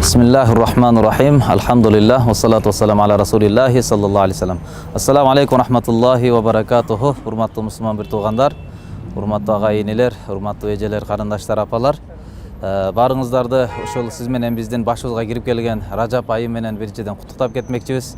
Bismillahirrahmanirrahim. Alhamdulillah. Wassalatu wassalamu ala Rasulillahi sallallahu alaihi wasallam. Assalamu alaikum rahmatullahi wa barakatuhu. Урматтуу мусулман бир туугандар, урматтуу ага энелер, урматтуу эжелер, карындаштар, апалар. Барыңыздарды ошол сиз менен биздин башыбызга кирип келген Ражап айы менен биринчиден куттуктап кетмекчибиз.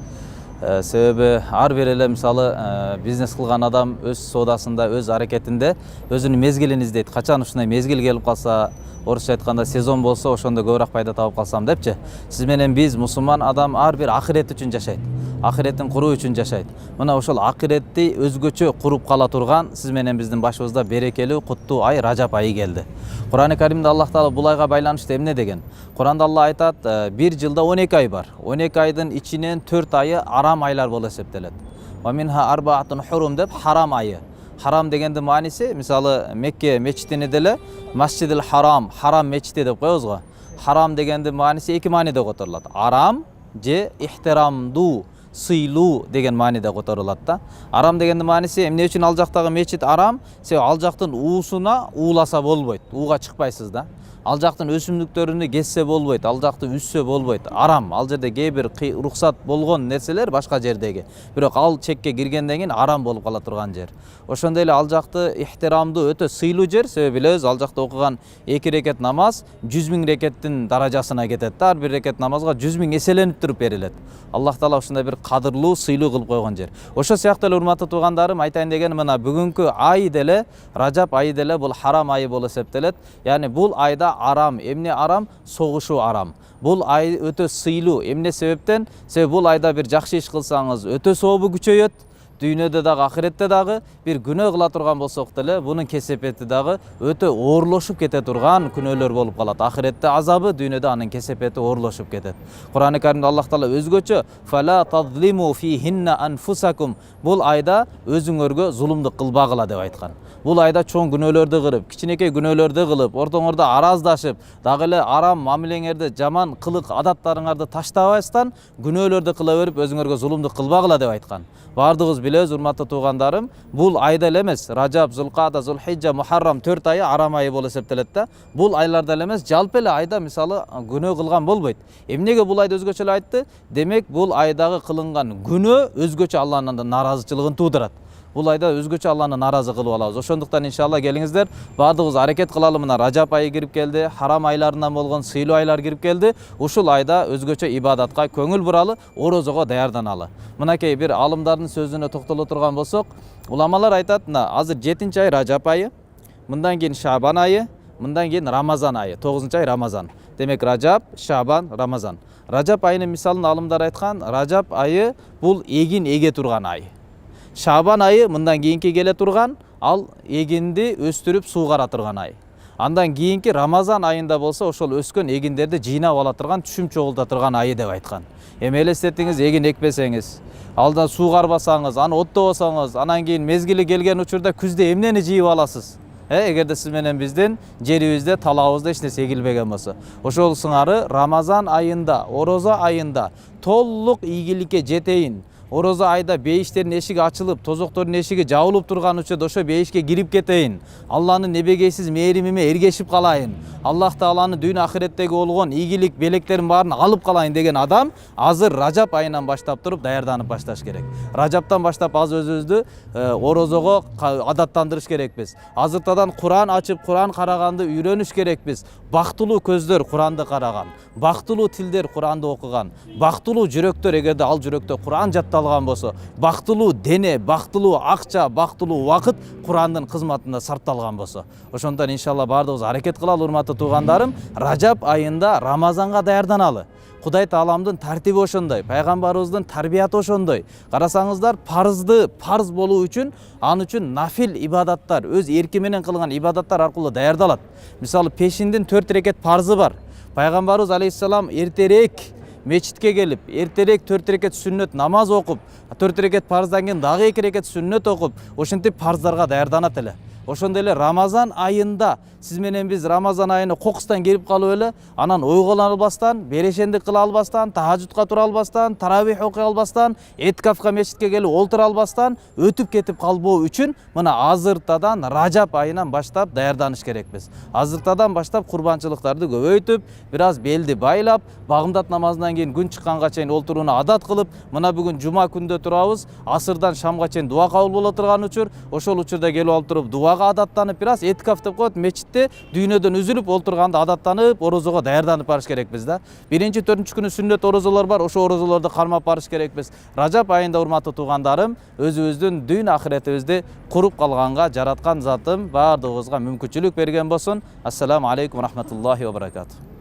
Себеби ар бир эле мисалы бизнес кылган адам өз соодасында, өз аракетинде өзүнүн мезгилин издейт. Качан ушундай мезгил келип калса, орусча айтканда сезон болсо, ошондо көбүрөөк пайда табып калсам депчи. Сиз менен биз мусулман адам ар бир акырет үчүн жашайт. Акыретин куруу үчүн жашайт. Мына ошол акыретти өзгөчө куруп кала турган сиз менен биздин башыбызда берекелүү, куттуу ай Ражап айы келди. Кур'ан-ы Каримде Аллах Таала бул айга байланыштуу эмне деген? Кур'анда Алла айтат, бир жылда 12 ай бар. 12 айдын ичинен 4 айы арам айлар болуп эсептелет. Ва минха арбаатун хурум деп харам айы. Харам дегенде мааниси, мисалы Мекке мечитине деле Масжидил Харам, харам мечити деп коебуз го. Харам дегенде мааниси эки мааниде которулат. Арам же ихтирамдуу, сыйлуу деген мааниде которулат да. Арам дегенде мааниси эмне үчүн ал жактагы мечит арам? Себеби ал жактын уусуна ууласа болбойт. Ууга чыкпайсыз да. Ал жактын өсүмдүктөрүнү кессе болбойт, ал жакты үссө болбойт. Арам. Ал жерде кээ бир уруксат болгон нерселер башка жердеги. Бирок ал чекке киргенден кийин арам болуп кала турган жер. Ошондой эле ал жакты ихтирамдуу, өтө сыйлуу жер. Себеби билебиз, ал жакта окуган 2 рекет намаз 100 000 рекеттин даражасына кетет. Ар бир рекет намазга 100 000 эселенип туруп берилет. Аллах Таала ушундай бир кадырлуу, сыйлуу кылып койгон жер. Ошо сыяктуу эле урматтуу туугандарым, айтайын дегеним мына бүгүнкү ай деле, Ражап айы деле бул харам айы болуп эсептелет. Яни бул айда арам, эмне арам? Согушуу арам. Бул ай өтө сыйлуу. Эмне себептен? Себеби бул айда бир жакшы иш кылсаңыз өтө сообу күчөйөт. Дүйнөдө дагы, ахиретте дагы бир күнөө кыла турган болсок деле, бунун кесепети дагы өтө оорлошуп кете турган күнөөлөр болуп калат. Ахиретте азабы, дүйнөдө анын кесепети оорлошуп кетет. Кур'ан-ы Каримде Аллах Таала өзгөчө "Фала тазлиму фихинна анфусакум" бул айда өзүңөргө зулумдук кылбагыла деп айткан. Бул айда чоң күнөөлөрдү кылып, кичинекей күнөөлөрдү кылып, ортоңордо араздашып, дагы эле арам мамилеңерди, жаман кылык адаттарыңарды таштабастан күнөөлөрдү кыла берип, өзүңөргө зулумдук кылбагыла деп айткан. Бардыгыбыз билебиз, урматтуу туугандарым, бул айда эле эмес, Ражап, Зулкада, Зулхижжа, Мухаррам 4 айы арам айы болуп эсептелет да. Бул айларда эле эмес, жалпы эле айда мисалы күнөө кылган болбойт. Эмнеге бул айда өзгөчө эле айтты? Демек, бул айдагы кылынган күнөө өзгөчө Алланын наразычылыгын туудурат. Бул айда өзгөчө Алланы наразы кылып алабыз. Ошондуктан иншалла келиңиздер, бардыгыбыз аракет кылалы. Мына Ражап айы кирип келди, харам айларынан болгон сыйлуу айлар кирип келди. Ушул айда өзгөчө ибадатка көңүл буралы, орозого даярданалы. Мынакей бир алымдардын сөзүнө токтоло турган болсок, уламалар айтат, мына азыр 7-чи ай Ражап айы, мындан кийин Шабан айы, мындан кийин Рамазан айы, 9-чу ай Рамазан. Демек Ражап, Шабан, Рамазан. Ражап айынын мисалын алымдар айткан, Ражап айы бул эгин эге турган ай. Шабан айы мындан кийинки келе турган, ал эгинди өстүрүп суугара турган ай. Андан кийинки Рамазан айында болсо, ошол өскөн эгиндерди жыйнап ала турган, түшүм чогулта турган айы деп айткан. Эми элестетиңиз, эгин экпесеңиз, алдан суугарбасаңыз, аны оттобосоңуз, анан кийин мезгили келген учурда күздө эмнени жыйып аласыз? Эгерде сиз менен биздин жерибизде, талабыбызда эч нерсе эгилбеген болсо. Ошол сыңары Рамазан айында, Орозо айында толук ийгиликке жетейин. Орозо айда бейиштердин эшиги ачылып, тозоктордун эшиги жабылып турган учурда ошо бейишке кирип кетейин. Алланын небегейсиз мээримине эргешип калайын. Аллах Тааланын дүйнө ахиреттеги болгон ийгилик, белектерин баарын алып калайын деген адам азыр Ражап айынан баштап туруп даярданып башташ керек. Ражаптан баштап аз өзүбүздү орозого адаттандырыш керекпиз. Азыртадан Кур'ан ачып, Кур'ан караганды үйрөнүш керекпиз. Бактылуу көздөр Кур'анды караган, бактылуу тилдер Кур'анды окуган, бактылуу жүрөктөр эгерде ал жүрөктө Кур'ан жатталган болсо, бактылуу дене, бактылуу акча, бактылуу убакыт Кур'андын кызматында сарпталган болсо. Ошондон иншалла бардыгыбыз аракет кылалы, урматтуу туугандарым, Ражап айында Рамазанга даярданалы. Кудай Тааламдын тартиби ошондой, пайгамбарыбыздын тарбияты ошондой. Карасаңыздар, парызды парыз болуу үчүн, ан үчүн нафил ибадаттар, өз эрки менен кылган ибадаттар аркылуу даярдалат. Мисалы, пешиндин 4 рекет парызы бар. Пайгамбарыбыз алейхиссалам эртерээк мечитке келип, эртерээк 4 рекет сүннөт намаз окуп, 4 рекет парыздан кийин дагы 2 рекет сүннөт окуп, ошентип парыздарга даярданат эле. ошондой эле Рамазан айында сиз менен биз Рамазан айына кокустан келип калып эле анан ойгола албастан, берешендик кыла албастан, тахажжудка тура албастан, таравих окуй албастан, эткафка мечитке келип олтура албастан өтүп кетип калбоо үчүн мына азыртадан Ражап айынан баштап даярданыш керекпиз. Азыртадан баштап курбанчылыктарды көбөйтүп, бир аз белди байлап, багымдат намазынан кийин күн чыкканга чейин олтурууну адат кылып, мына бүгүн жума күндө турабыз, асырдан шамга чейин дуа кабыл боло турган учур, ошол учурда келип алып туруп дуага адаттанып, бир аз эткаф деп коет, мечитте дүйнөдөн үзүлүп олтурганда адаттанып, орозого даярданып барыш керекпиз да. Биринчи, төртүнчү күнү сүннөт орозолор бар, ошо орозолорду кармап барыш керекпиз. Ражап айында урматтуу туугандарым, өзүбүздүн дүйн ахиретибизди куруп калганга жараткан Затым баардыгыбызга мүмкүнчүлүк берген болсун. Ассаламу алейкум рахматуллахи ва баракатух.